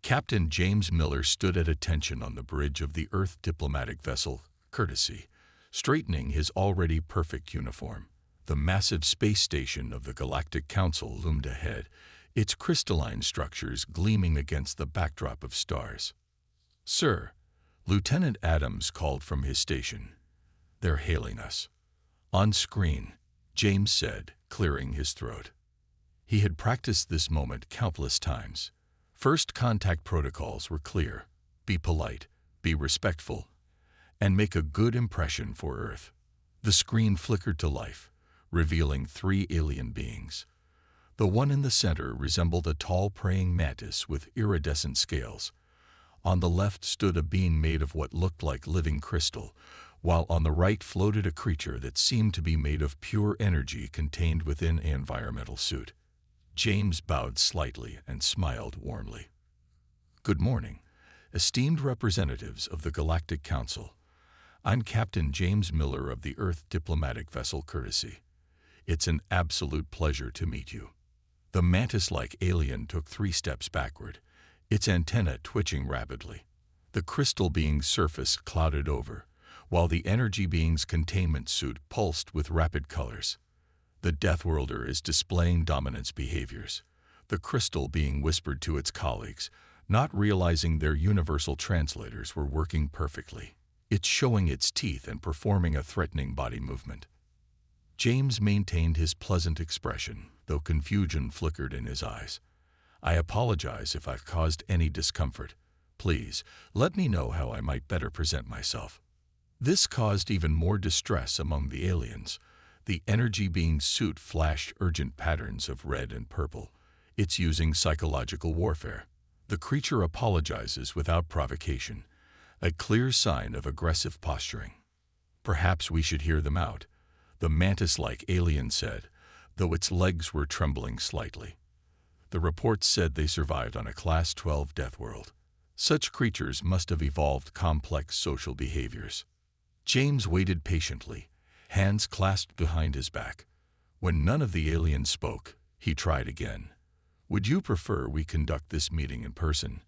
Captain James Miller stood at attention on the bridge of the Earth diplomatic vessel, Courtesy, straightening his already perfect uniform. The massive space station of the Galactic Council loomed ahead, its crystalline structures gleaming against the backdrop of stars. "Sir," Lieutenant Adams called from his station. "They're hailing us." "On screen," James said, clearing his throat. He had practiced this moment countless times. First contact protocols were clear: be polite, be respectful, and make a good impression for Earth. The screen flickered to life, revealing 3 alien beings. The one in the center resembled a tall praying mantis with iridescent scales. On the left stood a being made of what looked like living crystal, while on the right floated a creature that seemed to be made of pure energy contained within an environmental suit. James bowed slightly and smiled warmly. "Good morning, esteemed representatives of the Galactic Council. I'm Captain James Miller of the Earth diplomatic vessel Courtesy. It's an absolute pleasure to meet you." The mantis-like alien took 3 steps backward, its antenna twitching rapidly. The crystal being's surface clouded over, while the energy being's containment suit pulsed with rapid colors. "The Deathworlder is displaying dominance behaviors," the crystal being whispered to its colleagues, not realizing their universal translators were working perfectly. "It's showing its teeth and performing a threatening body movement." James maintained his pleasant expression, though confusion flickered in his eyes. "I apologize if I've caused any discomfort. Please, let me know how I might better present myself." This caused even more distress among the aliens. The energy being's suit flashed urgent patterns of red and purple. It's using psychological warfare. The creature apologizes without provocation, a clear sign of aggressive posturing. "Perhaps we should hear them out," the mantis-like alien said, though its legs were trembling slightly. "The reports said they survived on a Class 12 death world. Such creatures must have evolved complex social behaviors." James waited patiently, hands clasped behind his back. When none of the aliens spoke, he tried again. "Would you prefer we conduct this meeting in person?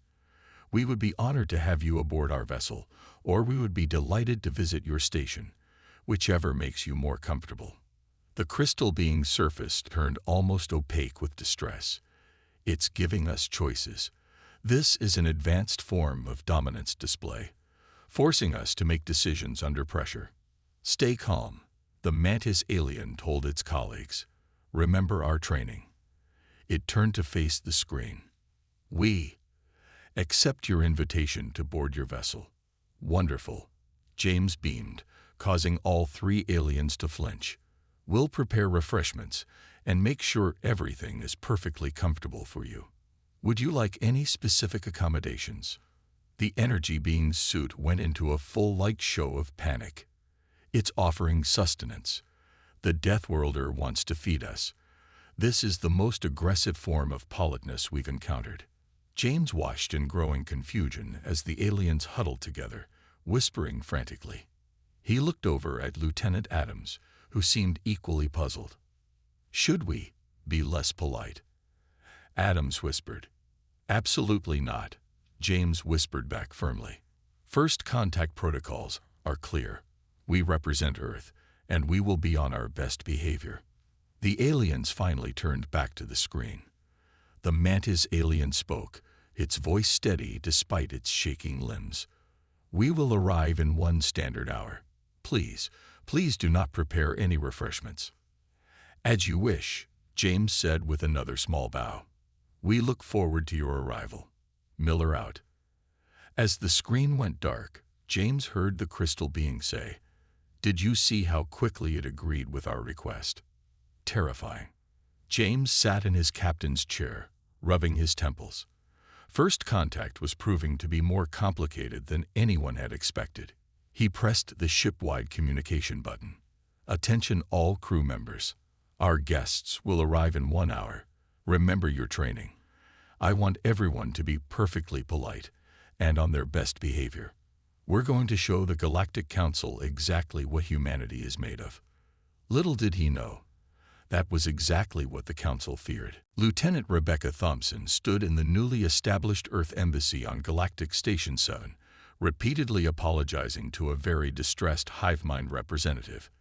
We would be honored to have you aboard our vessel, or we would be delighted to visit your station, whichever makes you more comfortable." The crystal being's surface turned almost opaque with distress. "It's giving us choices. This is an advanced form of dominance display, forcing us to make decisions under pressure." "Stay calm," the mantis alien told its colleagues. "Remember our training." It turned to face the screen. "We accept your invitation to board your vessel." "Wonderful," James beamed, causing all 3 aliens to flinch. "We'll prepare refreshments and make sure everything is perfectly comfortable for you. Would you like any specific accommodations?" The energy being's suit went into a full-like show of panic. "It's offering sustenance. The Deathworlder wants to feed us. This is the most aggressive form of politeness we've encountered." James watched in growing confusion as the aliens huddled together, whispering frantically. He looked over at Lieutenant Adams, who seemed equally puzzled. "Should we be less polite?" Adams whispered. "Absolutely not," James whispered back firmly. "First contact protocols are clear. We represent Earth, and we will be on our best behavior." The aliens finally turned back to the screen. The mantis alien spoke, its voice steady despite its shaking limbs. "We will arrive in 1 standard hour. Please do not prepare any refreshments." "As you wish," James said with another small bow. "We look forward to your arrival." Miller out. As the screen went dark, James heard the crystal being say, "Did you see how quickly it agreed with our request? Terrifying." James sat in his captain's chair, rubbing his temples. First contact was proving to be more complicated than anyone had expected. He pressed the ship-wide communication button. "Attention all crew members. Our guests will arrive in 1 hour. Remember your training. I want everyone to be perfectly polite and on their best behavior. We're going to show the Galactic Council exactly what humanity is made of." Little did he know, That was exactly what the Council feared. Lieutenant Rebecca Thompson stood in the newly established Earth Embassy on Galactic Station 7, repeatedly apologizing to a very distressed hive mind representative.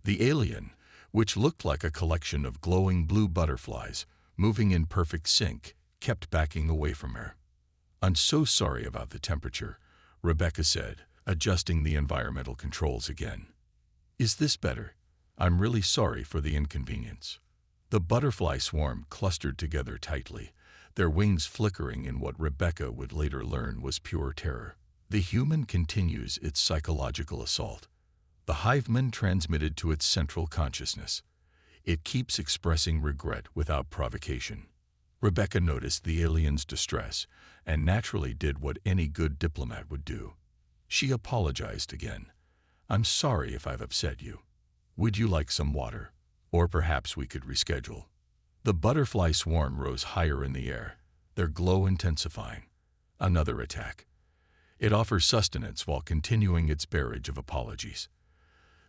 The alien, which looked like a collection of glowing blue butterflies, moving in perfect sync, kept backing away from her. "I'm so sorry about the temperature," Rebecca said, adjusting the environmental controls again. "Is this better? I'm really sorry for the inconvenience." The butterfly swarm clustered together tightly, their wings flickering in what Rebecca would later learn was pure terror. The human continues its psychological assault. The hiveman transmitted to its central consciousness. It keeps expressing regret without provocation. Rebecca noticed the alien's distress and naturally did what any good diplomat would do. She apologized again. "I'm sorry if I've upset you. Would you like some water? Or perhaps we could reschedule." The butterfly swarm rose higher in the air, their glow intensifying. Another attack. It offers sustenance while continuing its barrage of apologies.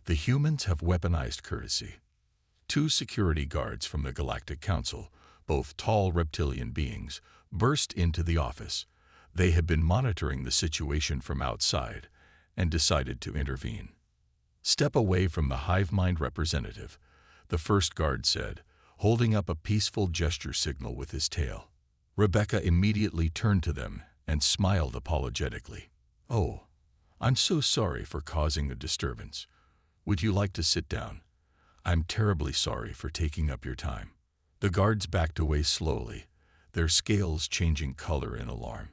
The humans have weaponized courtesy. 2 security guards from the Galactic Council, both tall reptilian beings, burst into the office. They had been monitoring the situation from outside and decided to intervene. "Step away from the hive mind representative," the first guard said, holding up a peaceful gesture signal with his tail. Rebecca immediately turned to them and smiled apologetically. "Oh, I'm so sorry for causing a disturbance. Would you like to sit down? I'm terribly sorry for taking up your time." The guards backed away slowly, their scales changing color in alarm.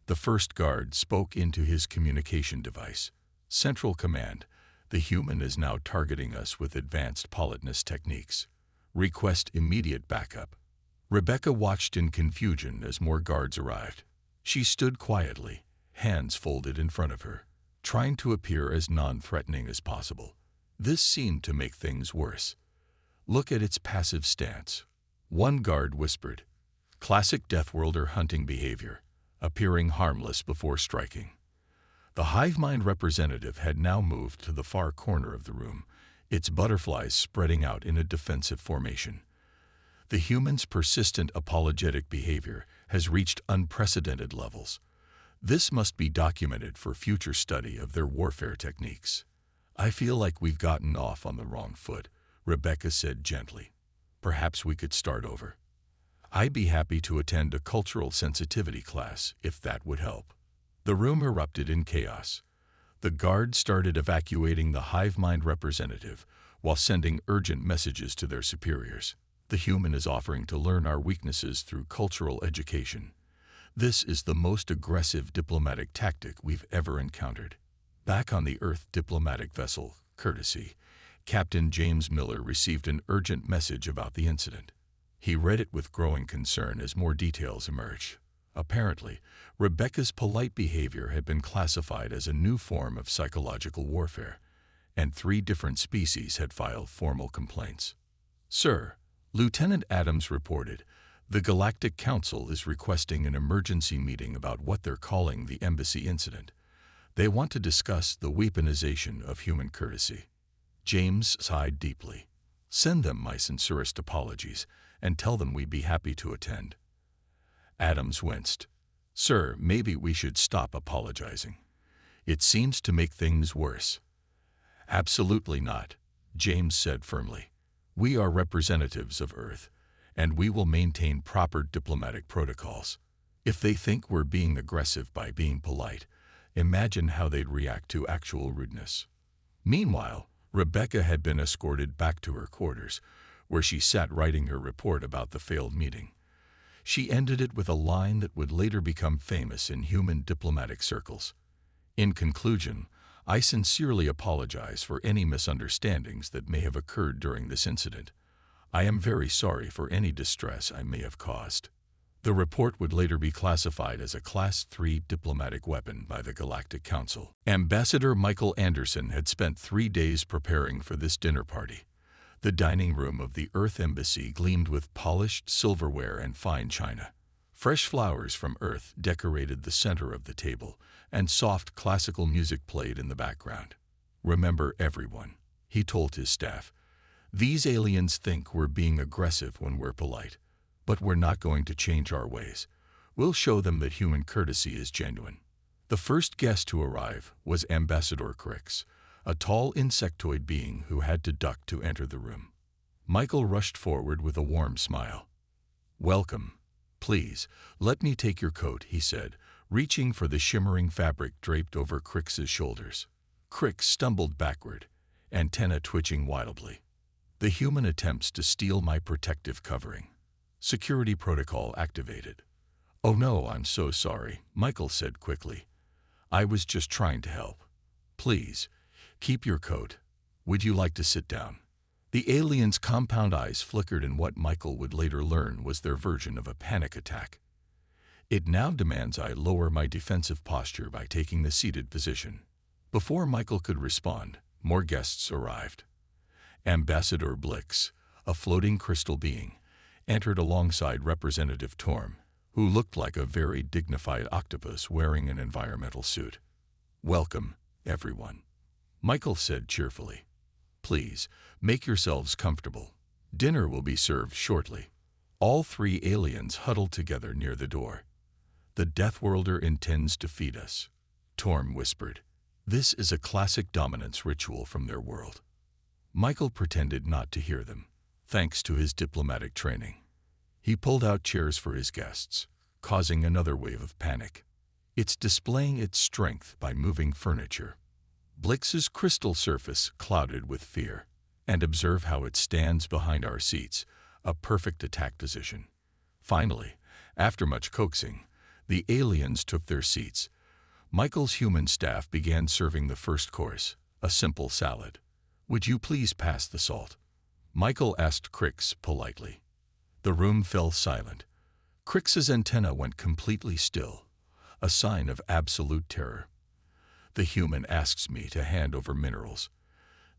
The first guard spoke into his communication device. "Central Command, the human is now targeting us with advanced politeness techniques. Request immediate backup." Rebecca watched in confusion as more guards arrived. She stood quietly, hands folded in front of her, trying to appear as non-threatening as possible. This seemed to make things worse. "Look at its passive stance," one guard whispered. "Classic Deathworlder hunting behavior, appearing harmless before striking." The hive mind representative had now moved to the far corner of the room, its butterflies spreading out in a defensive formation. The human's persistent apologetic behavior has reached unprecedented levels. This must be documented for future study of their warfare techniques. "I feel like we've gotten off on the wrong foot," Rebecca said gently. "Perhaps we could start over. I'd be happy to attend a cultural sensitivity class if that would help." The room erupted in chaos. The guards started evacuating the hive mind representative while sending urgent messages to their superiors. "The human is offering to learn our weaknesses through cultural education. This is the most aggressive diplomatic tactic we've ever encountered." Back on the Earth diplomatic vessel, Courtesy, Captain James Miller received an urgent message about the incident. He read it with growing concern as more details emerged. Apparently, Rebecca's polite behavior had been classified as a new form of psychological warfare, and 3 different species had filed formal complaints. "Sir," Lieutenant Adams reported, "the Galactic Council is requesting an emergency meeting about what they're calling the embassy incident. They want to discuss the weaponization of human courtesy." James sighed deeply. "Send them my sincerest apologies and tell them we'd be happy to attend." Adams winced. "Sir, maybe we should stop apologizing. It seems to make things worse." "Absolutely not," James said firmly. "We are representatives of Earth, and we will maintain proper diplomatic protocols. If they think we're being aggressive by being polite, imagine how they'd react to actual rudeness." Meanwhile, Rebecca had been escorted back to her quarters, where she sat writing her report about the failed meeting. She ended it with a line that would later become famous in human diplomatic circles. "In conclusion, I sincerely apologize for any misunderstandings that may have occurred during this incident. I am very sorry for any distress I may have caused." The report would later be classified as a Class 3 diplomatic weapon by the Galactic Council. Ambassador Michael Anderson had spent 3 days preparing for this dinner party. The dining room of the Earth Embassy gleamed with polished silverware and fine china. Fresh flowers from Earth decorated the center of the table, and soft classical music played in the background. "Remember everyone," he told his staff. These aliens think we're being aggressive when we're polite, but we're not going to change our ways. We'll show them that human courtesy is genuine. The first guest to arrive was Ambassador Crix, a tall insectoid being who had to duck to enter the room. Michael rushed forward with a warm smile. "Welcome. Please, let me take your coat," he said, reaching for the shimmering fabric draped over Crix's shoulders. Crix stumbled backward, antenna twitching wildly. "The human attempts to steal my protective covering. Security protocol activated." "Oh no, I'm so sorry," Michael said quickly. "I was just trying to help. Please, keep your coat. Would you like to sit down?" The aliens' compound eyes flickered in what Michael would later learn was their version of a panic attack. "It now demands I lower my defensive posture by taking the seated position." Before Michael could respond, more guests arrived. Ambassador Blix, a floating crystal being, entered alongside Representative Torm, who looked like a very dignified octopus wearing an environmental suit. "Welcome, everyone," Michael said cheerfully. "Please, make yourselves comfortable. Dinner will be served shortly." All three aliens huddled together near the door. "The Deathworlder intends to feed us," Torm whispered. "This is a classic dominance ritual from their world." Michael pretended not to hear them, thanks to his diplomatic training. He pulled out chairs for his guests, causing another wave of panic. "It's displaying its strength by moving furniture." Blix's crystal surface clouded with fear. "And observe how it stands behind our seats, a perfect attack position." Finally, after much coaxing, the aliens took their seats. Michael's human staff began serving the first course, a simple salad. "Would you please pass the salt?" Michael asked Crix politely. The room fell silent. Crix's antenna went completely still, a sign of absolute terror. "The human asks me to hand over minerals.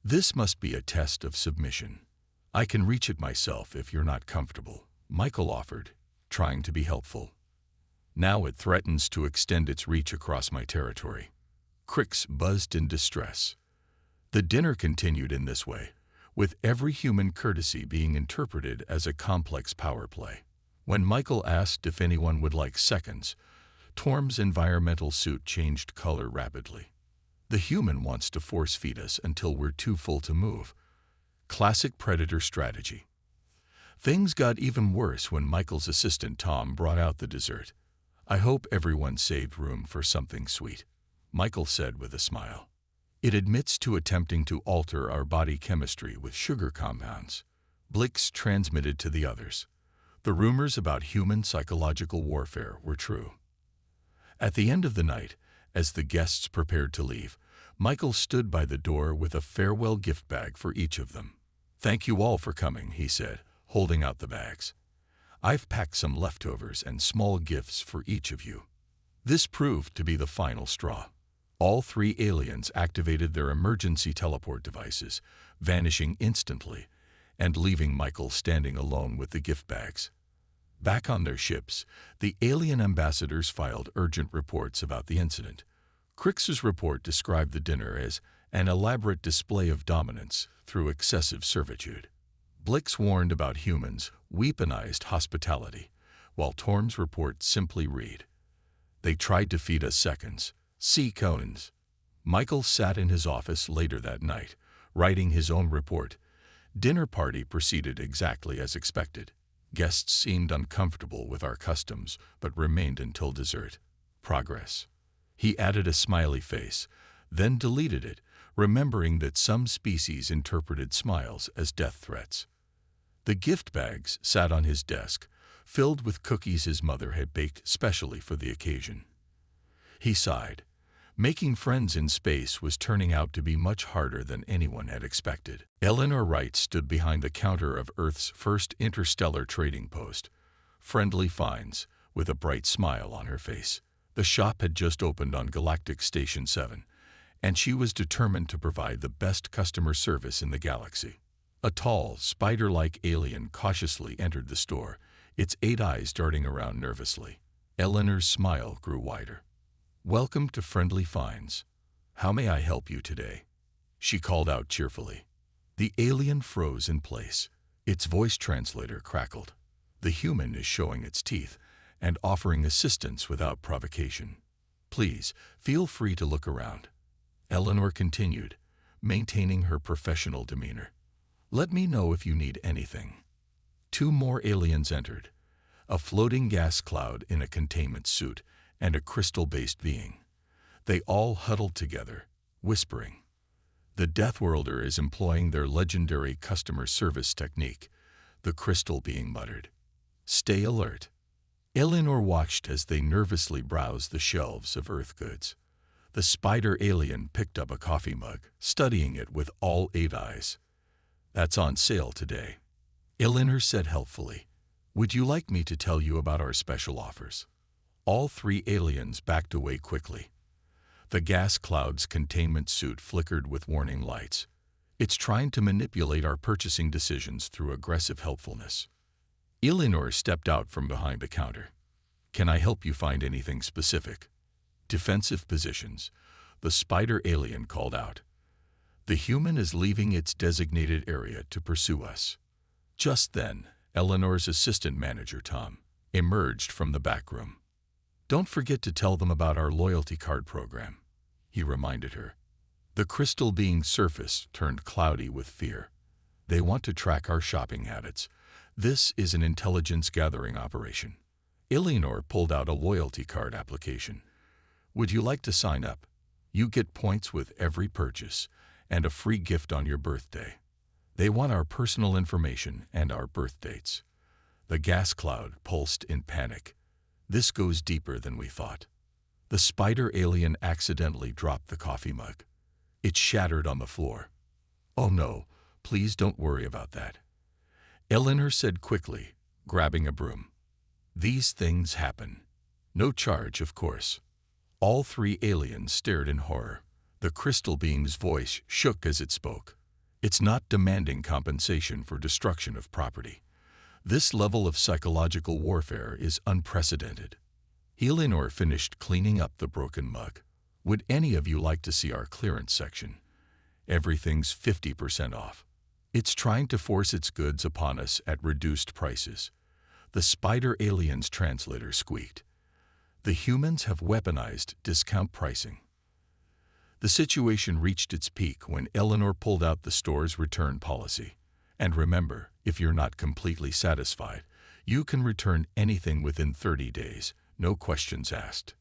This must be a test of submission. I can reach it myself if you're not comfortable," Michael offered, trying to be helpful. "Now it threatens to extend its reach across my territory." Crix buzzed in distress. The dinner continued in this way, with every human courtesy being interpreted as a complex power play. When Michael asked if anyone would like seconds, Torm's environmental suit changed color rapidly. "The human wants to force feed us until we're too full to move." Classic predator strategy. Things got even worse when Michael's assistant Tom brought out the dessert. "I hope everyone saved room for something sweet," Michael said with a smile. "It admits to attempting to alter our body chemistry with sugar compounds." Blix transmitted to the others. The rumors about human psychological warfare were true. At the end of the night, as the guests prepared to leave, Michael stood by the door with a farewell gift bag for each of them. "Thank you all for coming," he said, holding out the bags. "I've packed some leftovers and small gifts for each of you." This proved to be the final straw. All three aliens activated their emergency teleport devices, vanishing instantly, and leaving Michael standing alone with the gift bags. Back on their ships, the alien ambassadors filed urgent reports about the incident. Crix's report described the dinner as an elaborate display of dominance through excessive servitude. Blix warned about humans' weaponized hospitality, while Torm's report simply read, "They tried to feed us seconds. See Conan's." Michael sat in his office later that night, writing his own report. Dinner party proceeded exactly as expected. Guests seemed uncomfortable with our customs, but remained until dessert. Progress. He added a smiley face, then deleted it, remembering that some species interpreted smiles as death threats. The gift bags sat on his desk, filled with cookies his mother had baked specially for the occasion. He sighed. Making friends in space was turning out to be much harder than anyone had expected. Eleanor Wright stood behind the counter of Earth's first interstellar trading post, Friendly Finds, with a bright smile on her face. The shop had just opened on Galactic Station 7, and she was determined to provide the best customer service in the galaxy. A tall, spider-like alien cautiously entered the store, its 8 eyes darting around nervously. Eleanor's smile grew wider. "Welcome to Friendly Finds. How may I help you today?" she called out cheerfully. The alien froze in place. Its voice translator crackled. The human is showing its teeth and offering assistance without provocation. Please, feel free to look around. Eleanor continued, maintaining her professional demeanor. Let me know if you need anything. 2 more aliens entered, a floating gas cloud in a containment suit and a crystal-based being. They all huddled together, whispering. The Deathworlder is employing their legendary customer service technique, the crystal being muttered. Stay alert. Eleanor watched as they nervously browsed the shelves of Earth goods. The spider alien picked up a coffee mug, studying it with all 8 eyes. That's on sale today. Eleanor said helpfully, would you like me to tell you about our special offers? All 3 aliens backed away quickly. The gas cloud's containment suit flickered with warning lights. It's trying to manipulate our purchasing decisions through aggressive helpfulness. Eleanor stepped out from behind the counter. Can I help you find anything specific? Defensive positions, the spider alien called out. The human is leaving its designated area to pursue us. Just then, Eleanor's assistant manager, Tom, emerged from the back room. Don't forget to tell them about our loyalty card program, he reminded her. The crystal being's surface turned cloudy with fear. They want to track our shopping habits. This is an intelligence-gathering operation. Eleanor pulled out a loyalty card application. Would you like to sign up? You get points with every purchase and a free gift on your birthday. They want our personal information and our birth dates. The gas cloud pulsed in panic. This goes deeper than we thought. The spider alien accidentally dropped the coffee mug. It shattered on the floor. Oh no, please don't worry about that. Eleanor said quickly, grabbing a broom. These things happen. No charge, of course. All 3 aliens stared in horror. The crystal being's voice shook as it spoke. It's not demanding compensation for destruction of property. This level of psychological warfare is unprecedented. Eleanor finished cleaning up the broken mug. Would any of you like to see our clearance section? Everything's 50% off. It's trying to force its goods upon us at reduced prices. The spider alien's translator squeaked. The humans have weaponized discount pricing. The situation reached its peak when Eleanor pulled out the store's return policy. And remember, if you're not completely satisfied, you can return anything within 30 days, no questions asked.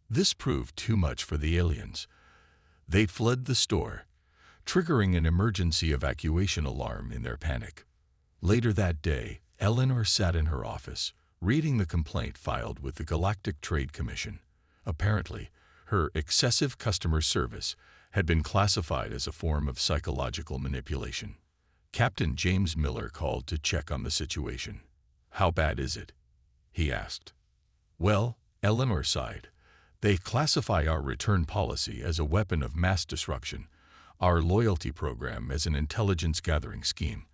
This proved too much for the aliens. They fled the store, triggering an emergency evacuation alarm in their panic. Later that day, Eleanor sat in her office, reading the complaint filed with the Galactic Trade Commission. Apparently, her excessive customer service had been classified as a form of psychological manipulation. Captain James Miller called to check on the situation. How bad is it? He asked. Well, Eleanor sighed. They classify our return policy as a weapon of mass disruption, our loyalty program as an intelligence-gathering scheme,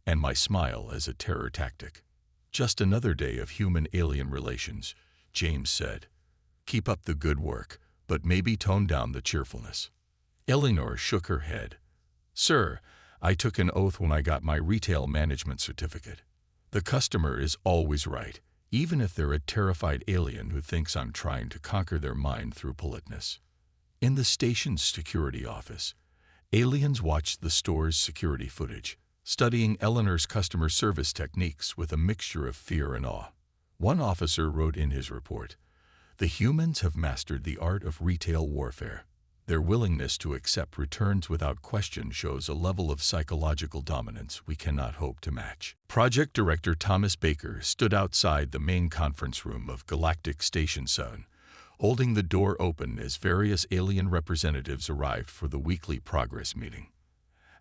and my smile as a terror tactic. Just another day of human-alien relations, James said. Keep up the good work, but maybe tone down the cheerfulness. Eleanor shook her head. Sir, I took an oath when I got my retail management certificate. The customer is always right, even if they're a terrified alien who thinks I'm trying to conquer their mind through politeness. In the station's security office, aliens watched the store's security footage, studying Eleanor's customer service techniques with a mixture of fear and awe. One officer wrote in his report, "The humans have mastered the art of retail warfare. Their willingness to accept returns without question shows a level of psychological dominance we cannot hope to match." Project Director Thomas Baker stood outside the main conference room of Galactic Station 7, holding the door open as various alien representatives arrived for the weekly progress meeting.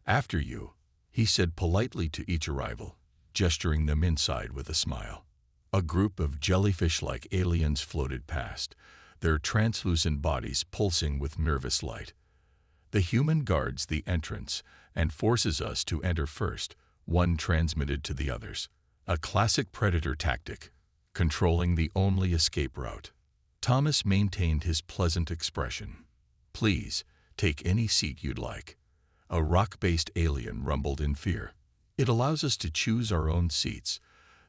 "After you," he said politely to each arrival, gesturing them inside with a smile. A group of jellyfish-like aliens floated past, their translucent bodies pulsing with nervous light. The human guards the entrance and forces us to enter first, one transmitted to the others. A classic predator tactic, controlling the only escape route. Thomas maintained his pleasant expression. "Please, take any seat you'd like. A rock-based alien rumbled in fear. It allows us to choose our own seats.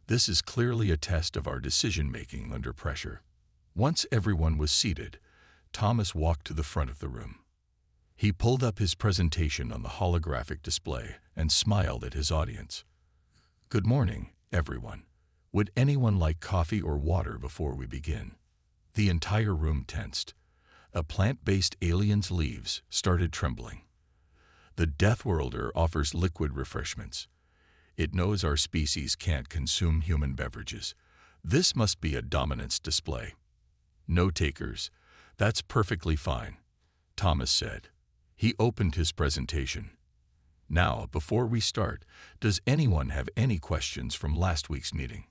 This is clearly a test of our decision-making under pressure. Once everyone was seated, Thomas walked to the front of the room. He pulled up his presentation on the holographic display and smiled at his audience. "Good morning, everyone. Would anyone like coffee or water before we begin?" The entire room tensed. A plant-based alien's leaves started trembling. The Deathworlder offers liquid refreshments. It knows our species can't consume human beverages. This must be a dominance display. "No takers. That's perfectly fine," Thomas said. He opened his presentation. "Now, before we start, does anyone have any questions from last week's meeting?"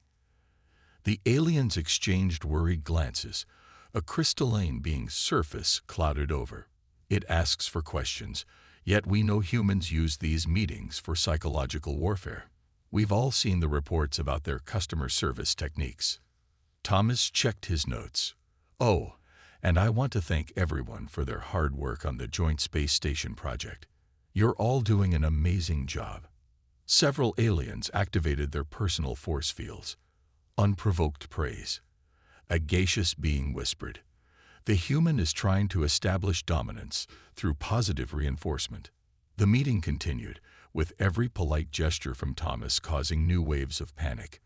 The aliens exchanged worried glances. A crystalline being's surface clouded over. "It asks for questions, yet we know humans use these meetings for psychological warfare. We've all seen the reports about their customer service techniques." Thomas checked his notes. "Oh, and I want to thank everyone for their hard work on the Joint Space Station project. You're all doing an amazing job." Several aliens activated their personal force fields. Unprovoked praise. A gaseous being whispered, "The human is trying to establish dominance through positive reinforcement." The meeting continued, with every polite gesture from Thomas causing new waves of panic.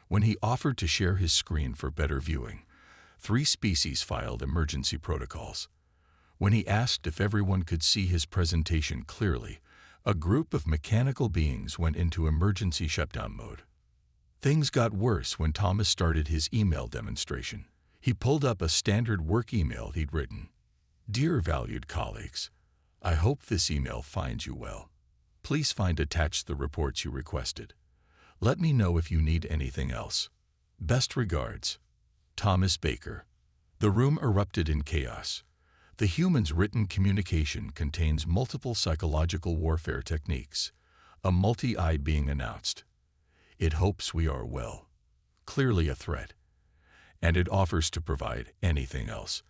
When he offered to share his screen for better viewing, 3 species filed emergency protocols. When he asked if everyone could see his presentation clearly, a group of mechanical beings went into emergency shutdown mode. Things got worse when Thomas started his email demonstration. He pulled up a standard work email he'd written. "Dear valued colleagues, I hope this email finds you well. Please find attached the reports you requested. Let me know if you need anything else. Best regards, Thomas Baker." The room erupted in chaos. The human's written communication contains multiple psychological warfare techniques. A multi-eye being announced. It hopes we are well. Clearly a threat. And it offers to provide anything else.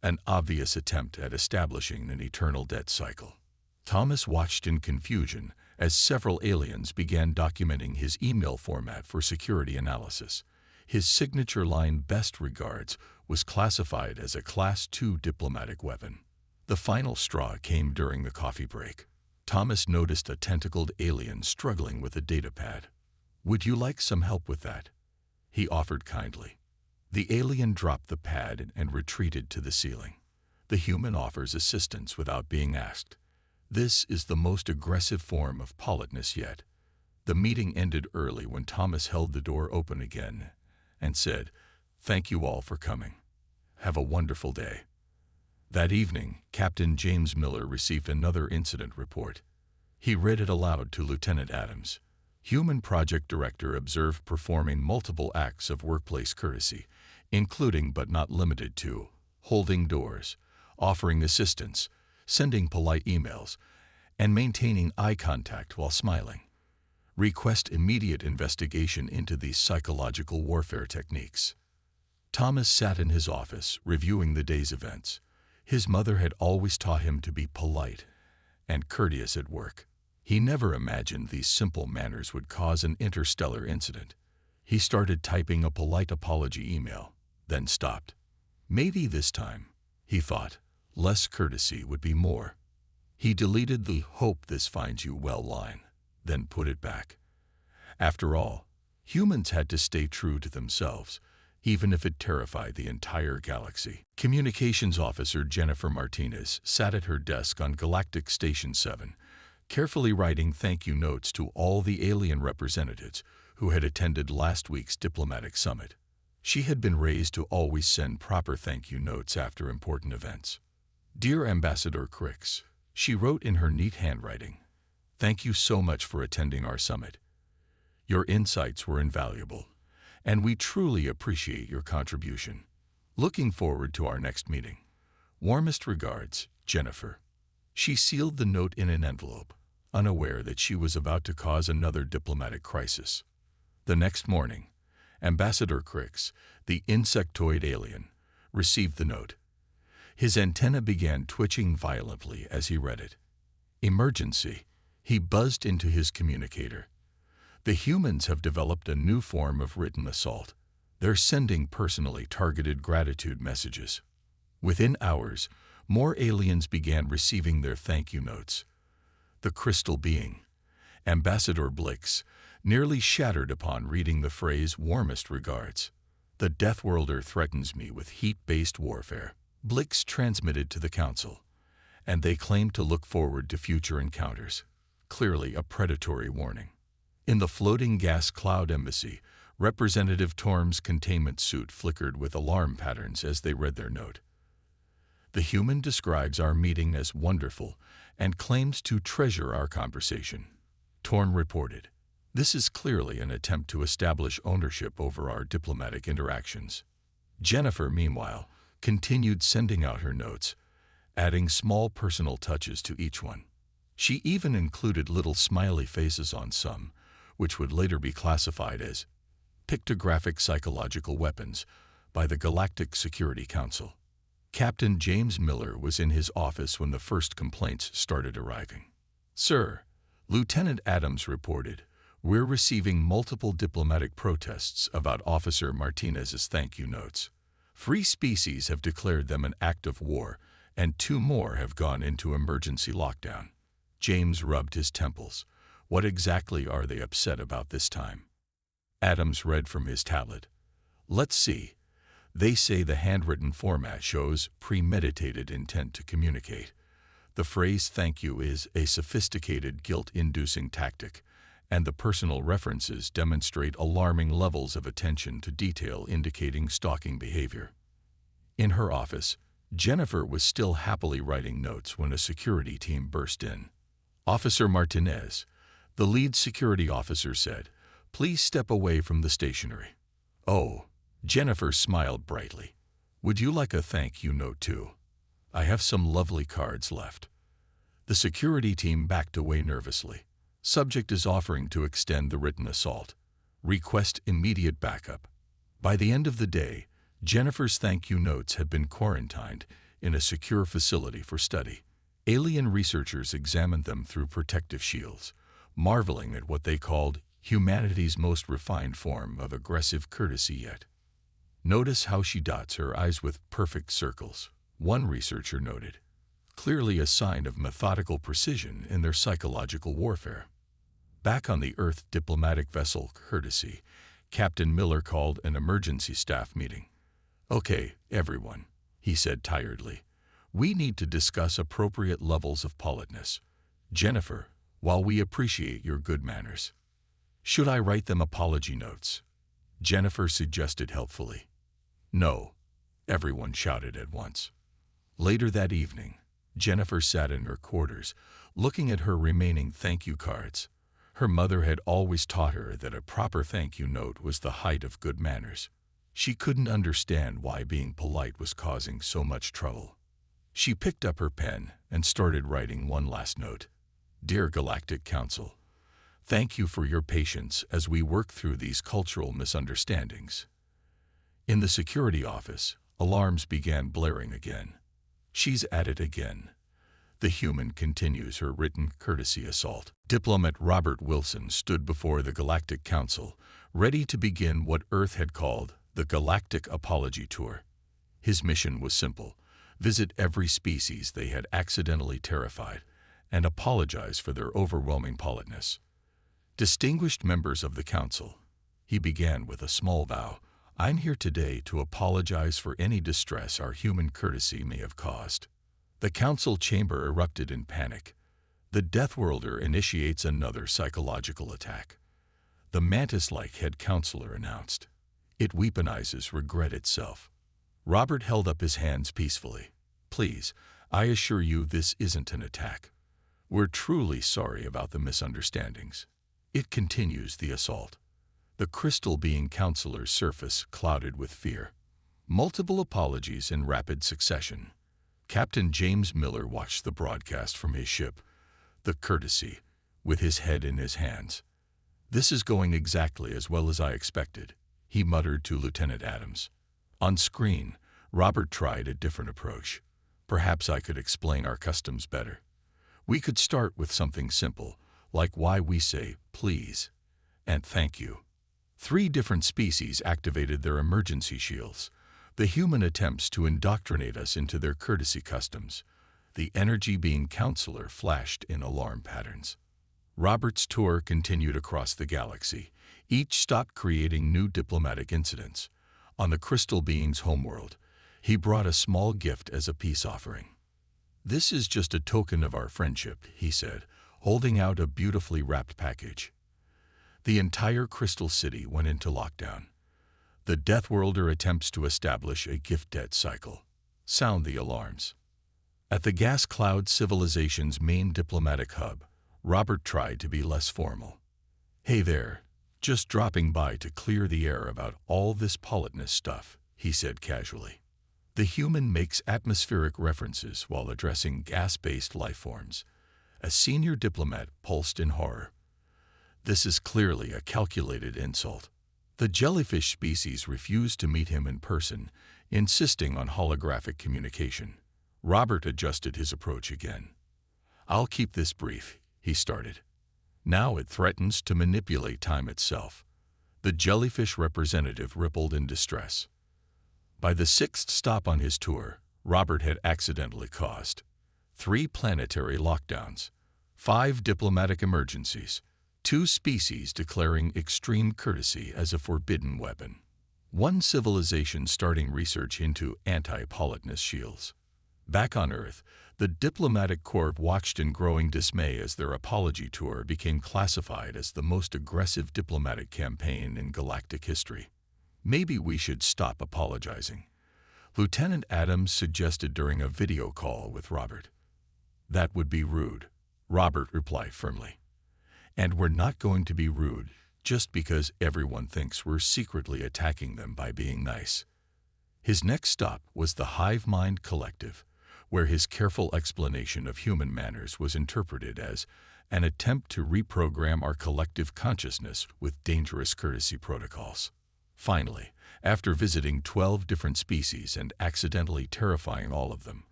An obvious attempt at establishing an eternal debt cycle. Thomas watched in confusion as several aliens began documenting his email format for security analysis. His signature line, "Best regards," was classified as a Class II diplomatic weapon. The final straw came during the coffee break. Thomas noticed a tentacled alien struggling with a datapad. "Would you like some help with that?" he offered kindly. The alien dropped the pad and retreated to the ceiling. The human offers assistance without being asked. This is the most aggressive form of politeness yet. The meeting ended early when Thomas held the door open again and said, "Thank you all for coming. Have a wonderful day." That evening, Captain James Miller received another incident report. He read it aloud to Lieutenant Adams. Human Project Director observed performing multiple acts of workplace courtesy, including but not limited to holding doors, offering assistance, sending polite emails, and maintaining eye contact while smiling. Request immediate investigation into these psychological warfare techniques. Thomas sat in his office, reviewing the day's events. His mother had always taught him to be polite and courteous at work. He never imagined these simple manners would cause an interstellar incident. He started typing a polite apology email, then stopped. Maybe this time, he thought, less courtesy would be more. He deleted the "hope this finds you well" line, then put it back. After all, humans had to stay true to themselves, even if it terrified the entire galaxy. Communications Officer Jennifer Martinez sat at her desk on Galactic Station 7, carefully writing thank you notes to all the alien representatives who had attended last week's diplomatic summit. She had been raised to always send proper thank you notes after important events. "Dear Ambassador Crix," she wrote in her neat handwriting, "thank you so much for attending our summit. Your insights were invaluable, and we truly appreciate your contribution. Looking forward to our next meeting. Warmest regards, Jennifer." She sealed the note in an envelope, unaware that she was about to cause another diplomatic crisis. The next morning, Ambassador Crix, the insectoid alien, received the note. His antenna began twitching violently as he read it. Emergency. He buzzed into his communicator. The humans have developed a new form of written assault. They're sending personally targeted gratitude messages. Within hours, more aliens began receiving their thank you notes. The crystal being, Ambassador Blix, nearly shattered upon reading the phrase "warmest regards." The Deathworlder threatens me with heat-based warfare, Blix transmitted to the Council, and they claim to look forward to future encounters. Clearly a predatory warning. In the floating gas cloud embassy, Representative Torm's containment suit flickered with alarm patterns as they read their note. The human describes our meeting as wonderful and claims to treasure our conversation. Torm reported, "This is clearly an attempt to establish ownership over our diplomatic interactions." Jennifer, meanwhile, continued sending out her notes, adding small personal touches to each one. She even included little smiley faces on some, which would later be classified as pictographic psychological weapons by the Galactic Security Council. Captain James Miller was in his office when the first complaints started arriving. "Sir," Lieutenant Adams reported, "we're receiving multiple diplomatic protests about Officer Martinez's thank you notes. Free species have declared them an act of war, and 2 more have gone into emergency lockdown." James rubbed his temples. What exactly are they upset about this time? Adams read from his tablet. "Let's see. They say the handwritten format shows premeditated intent to communicate. The phrase thank you is a sophisticated guilt-inducing tactic, and the personal references demonstrate alarming levels of attention to detail indicating stalking behavior." In her office, Jennifer was still happily writing notes when a security team burst in. "Officer Martinez," the lead security officer said, "please step away from the stationery." "Oh," Jennifer smiled brightly. "Would you like a thank you note too? I have some lovely cards left." The security team backed away nervously. Subject is offering to extend the written assault. Request immediate backup. By the end of the day, Jennifer's thank you notes had been quarantined in a secure facility for study. Alien researchers examined them through protective shields, marveling at what they called humanity's most refined form of aggressive courtesy yet. "Notice how she dots her I's with perfect circles," one researcher noted. Clearly a sign of methodical precision in their psychological warfare. Back on the Earth diplomatic vessel Courtesy, Captain Miller called an emergency staff meeting. "Okay, everyone," he said tiredly. "We need to discuss appropriate levels of politeness. Jennifer, while we appreciate your good manners, should I write them apology notes?" Jennifer suggested helpfully. "No," everyone shouted at once. Later that evening, Jennifer sat in her quarters, looking at her remaining thank you cards. Her mother had always taught her that a proper thank you note was the height of good manners. She couldn't understand why being polite was causing so much trouble. She picked up her pen and started writing one last note. "Dear Galactic Council, thank you for your patience as we work through these cultural misunderstandings." In the security office, alarms began blaring again. "She's at it again." The human continues her written courtesy assault. Diplomat Robert Wilson stood before the Galactic Council, ready to begin what Earth had called the Galactic Apology Tour. His mission was simple: visit every species they had accidentally terrified and apologize for their overwhelming politeness. "Distinguished members of the Council," he began with a small bow, "I'm here today to apologize for any distress our human courtesy may have caused." The council chamber erupted in panic. The Deathworlder initiates another psychological attack. The mantis-like head counselor announced. It weaponizes regret itself. Robert held up his hands peacefully. "Please, I assure you this isn't an attack. We're truly sorry about the misunderstandings." It continues the assault. The crystal being counselor's surface clouded with fear. Multiple apologies in rapid succession. Captain James Miller watched the broadcast from his ship, the Courtesy, with his head in his hands. "This is going exactly as well as I expected," he muttered to Lieutenant Adams. On screen, Robert tried a different approach. "Perhaps I could explain our customs better. We could start with something simple, like why we say please and thank you. 3 different species activated their emergency shields. The human attempts to indoctrinate us into their courtesy customs. The energy-being counselor flashed in alarm patterns. Robert's tour continued across the galaxy, each stop creating new diplomatic incidents. On the crystal being's homeworld, he brought a small gift as a peace offering. "This is just a token of our friendship," he said, holding out a beautifully wrapped package. The entire crystal city went into lockdown. The Deathworlder attempts to establish a gift debt cycle. Sound the alarms. At the gas cloud civilization's main diplomatic hub, Robert tried to be less formal. "Hey there, just dropping by to clear the air about all this politeness stuff," he said casually. The human makes atmospheric references while addressing gas-based life forms. A senior diplomat pulsed in horror. This is clearly a calculated insult. The jellyfish species refused to meet him in person, insisting on holographic communication. Robert adjusted his approach again. "I'll keep this brief," he started. "Now it threatens to manipulate time itself." The jellyfish representative rippled in distress. By the 6th stop on his tour, Robert had accidentally caused 3 planetary lockdowns, 5 diplomatic emergencies, 2 species declaring extreme courtesy as a forbidden weapon, 1 civilization starting research into anti-politeness shields. Back on Earth, the diplomatic corps watched in growing dismay as their apology tour became classified as the most aggressive diplomatic campaign in galactic history. "Maybe we should stop apologizing," Lieutenant Adams suggested during a video call with Robert. "That would be rude," Robert replied firmly. "And we're not going to be rude just because everyone thinks we're secretly attacking them by being nice." His next stop was the Hive Mind Collective, where his careful explanation of human manners was interpreted as an attempt to reprogram our collective consciousness with dangerous courtesy protocols. Finally, after visiting 12 different species and accidentally terrifying all of them,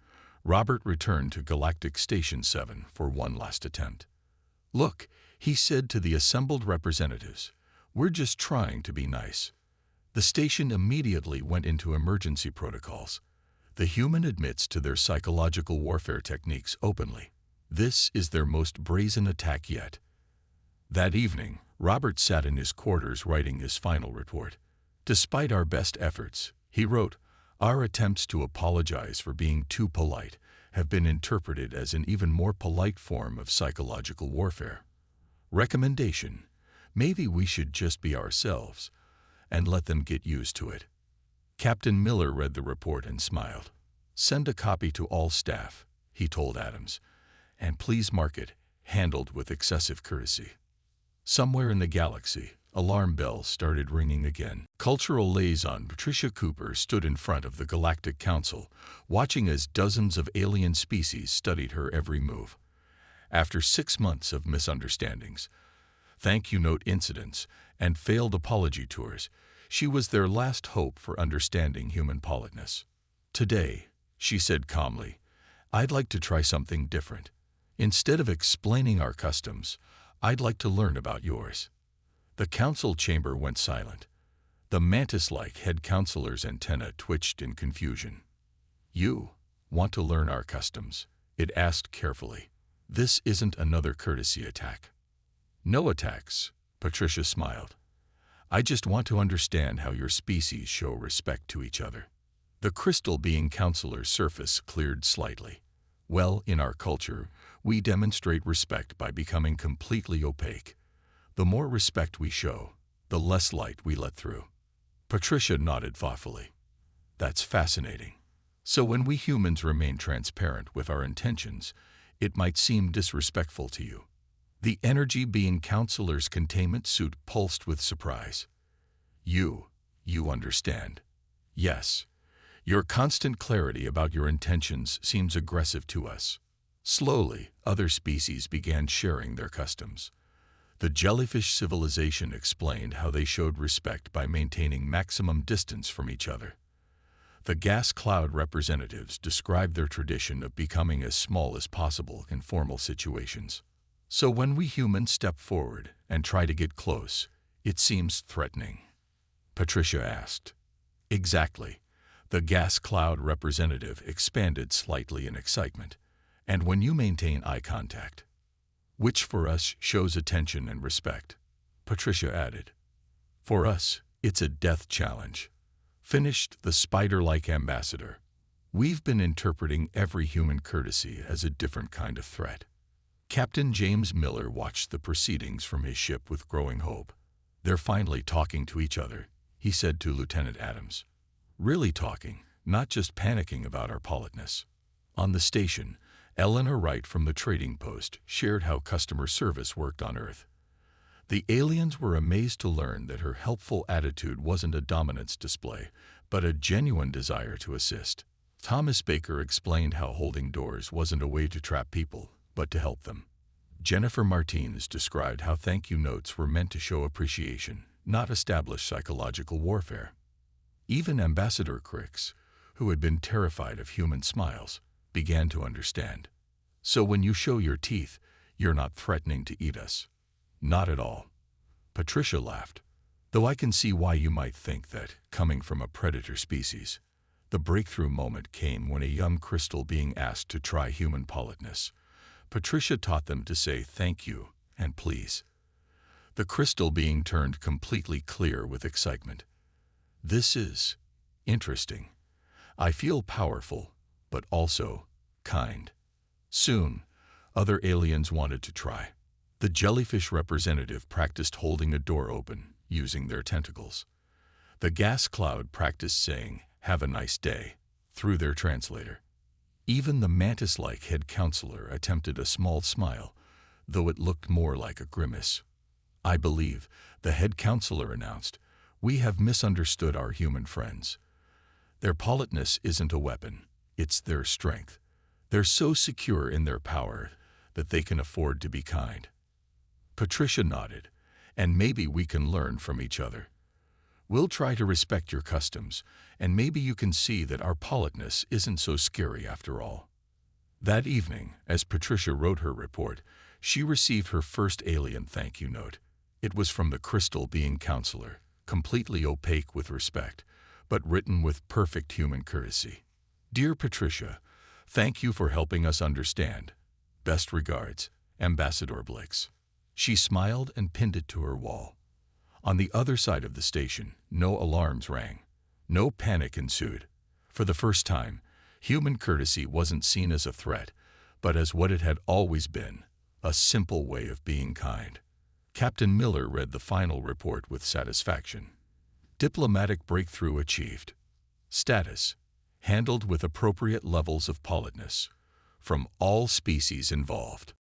Robert returned to Galactic Station 7 for one last attempt. "Look," he said to the assembled representatives, "we're just trying to be nice." The station immediately went into emergency protocols. The human admits to their psychological warfare techniques openly. This is their most brazen attack yet. That evening, Robert sat in his quarters writing his final report. "Despite our best efforts," he wrote, "our attempts to apologize for being too polite have been interpreted as an even more polite form of psychological warfare. Recommendation: maybe we should just be ourselves and let them get used to it." Captain Miller read the report and smiled. "Send a copy to all staff," he told Adams, "and please mark it, handled with excessive courtesy." Somewhere in the galaxy, alarm bells started ringing again. Cultural liaison Patricia Cooper stood in front of the Galactic Council, watching as dozens of alien species studied her every move. After 6 months of misunderstandings, thank you note incidents, and failed apology tours, she was their last hope for understanding human politeness. "Today," she said calmly, "I'd like to try something different. Instead of explaining our customs, I'd like to learn about yours." The council chamber went silent. The mantis-like head counselor's antenna twitched in confusion. "You want to learn our customs?" it asked carefully. "This isn't another courtesy attack." "No attacks," Patricia smiled. "I just want to understand how your species show respect to each other." The crystal being counselor's surface cleared slightly. "Well, in our culture, we demonstrate respect by becoming completely opaque. The more respect we show, the less light we let through." Patricia nodded thoughtfully. "That's fascinating. So when we humans remain transparent with our intentions, it might seem disrespectful to you." The energy being counselor's containment suit pulsed with surprise. You understand." "Yes. Your constant clarity about your intentions seems aggressive to us." Slowly, other species began sharing their customs. The jellyfish civilization explained how they showed respect by maintaining maximum distance from each other. The gas cloud representatives described their tradition of becoming as small as possible in formal situations. So when we humans step forward and try to get close, it seems threatening. Patricia asked. Exactly. The gas cloud representative expanded slightly in excitement. And when you maintain eye contact, which for us shows attention and respect, Patricia added. For us, it's a death challenge, finished the spider-like ambassador. We've been interpreting every human courtesy as a different kind of threat. Captain James Miller watched the proceedings from his ship with growing hope. They're finally talking to each other, he said to Lieutenant Adams. Really talking, not just panicking about our politeness. On the station, Eleanor Wright from the trading post shared how customer service worked on Earth. The aliens were amazed to learn that her helpful attitude wasn't a dominance display, but a genuine desire to assist. Thomas Baker explained how holding doors wasn't a way to trap people, but to help them. Jennifer Martinez described how thank you notes were meant to show appreciation, not establish psychological warfare. Even Ambassador Cricks, who had been terrified of human smiles, began to understand. So when you show your teeth, you're not threatening to eat us. Not at all. Patricia laughed. Though I can see why you might think that, coming from a predator species. The breakthrough moment came when a young crystal being asked to try human politeness. Patricia taught them to say thank you and please. The crystal being turned completely clear with excitement. This is interesting. I feel powerful, but also kind. Soon, other aliens wanted to try. The jellyfish representative practiced holding a door open, using their tentacles. The gas cloud practiced saying, "Have a nice day," through their translator. Even the mantis-like head counselor attempted a small smile, though it looked more like a grimace. I believe, the head counselor announced, we have misunderstood our human friends. Their politeness isn't a weapon, it's their strength. They're so secure in their power that they can afford to be kind. Patricia nodded, and maybe we can learn from each other. We'll try to respect your customs, and maybe you can see that our politeness isn't so scary after all. That evening, as Patricia wrote her report, she received her first alien thank you note. It was from the crystal being counselor, completely opaque with respect, but written with perfect human courtesy. Dear Patricia, thank you for helping us understand. Best regards, Ambassador Blix. She smiled and pinned it to her wall. On the other side of the station, no alarms rang. No panic ensued. For the first time, human courtesy wasn't seen as a threat, but as what it had always been, a simple way of being kind. Captain Miller read the final report with satisfaction. Diplomatic breakthrough achieved. Status: handled with appropriate levels of politeness from all species involved.